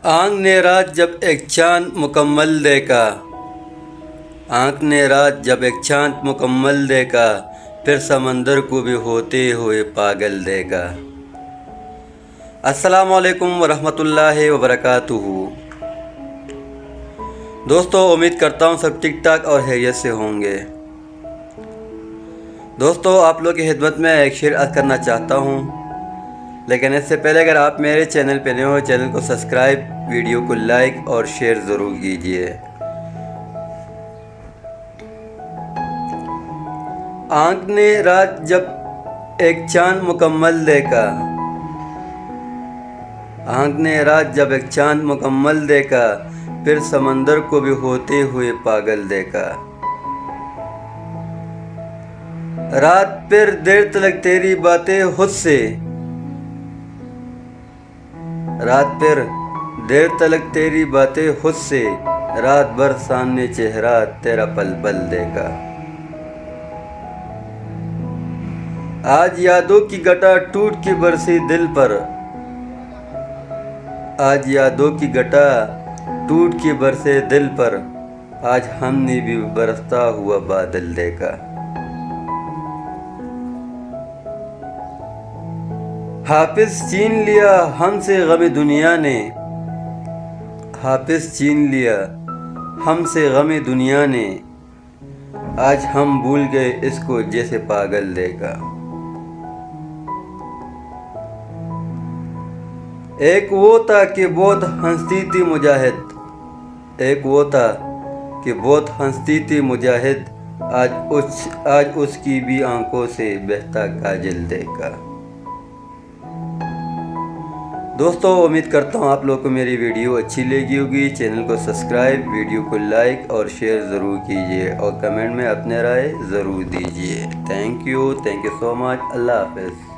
آنکھ نے رات جب ایک چاند مکمل دیکھا، آنکھ نے رات جب ایک چاند مکمل دیکھا، پھر سمندر کو بھی ہوتے ہوئے پاگل دیکھا۔ السلام علیکم ورحمۃ اللہ وبرکاتہ۔ دوستو، امید کرتا ہوں سب ٹھیک ٹھاک اور خیریت سے ہوں گے۔ دوستو، آپ لوگ کی خدمت میں ایک شعر عرض کرنا چاہتا ہوں، لیکن اس سے پہلے اگر آپ میرے چینل پہ نئے ہو، چینل کو سبسکرائب، ویڈیو کو لائک اور شیئر ضرور کیجیے۔ آنکھ نے رات جب ایک چاند مکمل دیکھا، آنکھ نے رات جب ایک چاند مکمل دیکھا، پھر سمندر کو بھی ہوتے ہوئے پاگل دیکھا۔ رات پھر دیر تلک تیری باتیں خود سے، رات پھر دیر تلک تیری باتیں خود سے، رات بھر سامنے چہرہ تیرا پل پل دیکھا۔ آج یادوں کی گٹا ٹوٹ کے برسی دل پر، آج یادوں کی گٹا ٹوٹ کے برسے دل پر، آج ہم نے بھی برستا ہوا بادل دیکھا۔ حافظ چھین لیا ہم سے غم دنیا نے، حافظ چھین لیا ہم سے غم دنیا نے، آج ہم بھول گئے اس کو جیسے پاگل دیکھا۔ ایک وہ تھا کہ بہت ہنستی تھی مجاہد، ایک وہ تھا کہ بہت ہنستی تھی مجاہد، آج اس کی بھی آنکھوں سے بہتا کاجل دیکھا۔ دوستو، امید کرتا ہوں آپ لوگوں کو میری ویڈیو اچھی لگی ہوگی۔ چینل کو سبسکرائب، ویڈیو کو لائک اور شیئر ضرور کیجیے، اور کمنٹ میں اپنے رائے ضرور دیجیے۔ تھینک یو سو مچ۔ اللہ حافظ۔